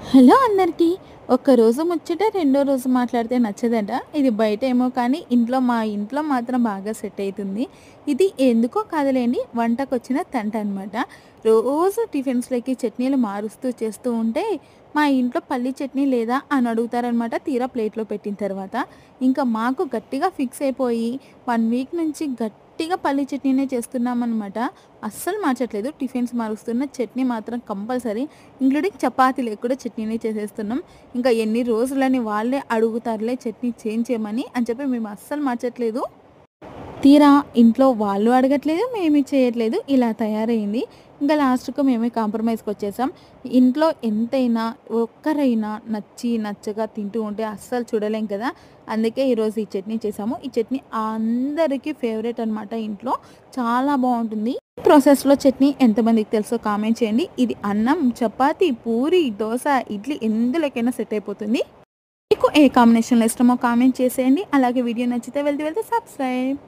Hello అందరికీ. ఒక్కరోజు ముచ్చట రెండో రోజు మాట్లాడితే నచ్చదట. ఇది బయటేమో కానీ మా ఇంట్లో మాత్రం బాగా సెట్ అయితుంది. ఇది ఎందుకో కాదులేండి, వంటకొచ్చిన తంట అనమాట. రోజు టిఫిన్స్‌లోకి చట్నీలు మారుస్తూ చేస్తూ ఉంటే మా ఇంట్లో పల్లి చట్నీ లేదా అని అడుగుతారనమాట. తీరా ప్లేట్‌లో పెట్టిన తర్వాత. ఇంకా మాకు గట్టిగా ఫిక్స్ అయిపోయి 1 వీక్ నుంచి గట్టిగా పల్లి చట్నీనే చేస్తున్నామనమాట. అస్సలు మార్చట్లేదు. టిఫిన్స్ మారుస్తున్న చట్నీ మాత్రం కంపల్సరీ. ఇంక్లూడింగ్ చపాతీలకు కూడా చట్నీనే చేసేస్తున్నాం. ఇంకా ఎన్ని రోజులని వాళ్ళే అడుగుతారులే చట్నీ చేంజ్ చేయమని అని చెప్పి మేము అస్సలు మార్చట్లేదు. తీరా ఇంట్లో వాళ్ళు అడగట్లేదు, మేమే చేయట్లేదు. ఇలా తయారయింది. ఇంకా లాస్ట్‌కు మేమే కాంప్రమైజ్‌కొచ్చేసాం. ఇంట్లో ఎంతైనా ఒక్కరైనా నచ్చి, నచ్చక తింటూ ఉంటే అస్సలు చూడలేం కదా! అందుకే ఈరోజు ఈ చట్నీ చేసాము. ఈ చట్నీ అందరికీ ఫేవరెట్ అనమాట ఇంట్లో. చాలా బావుంటుంది. ప్రాసెస్‌లో చట్నీ ఎంతమందికి తెలుసో కామెంట్ చేయండి. ఇది అన్నం, చపాతీ, పూరి, దోస, ఇడ్లీ ఎందులోకైనా సెట్ అయిపోతుంది. మీకు ఏ కాంబినేషన్‌లో ఇష్టమో కామెంట్ చేసేయండి. అలాగే వీడియో నచ్చితే వెళ్తే సబ్స్క్రైబ్.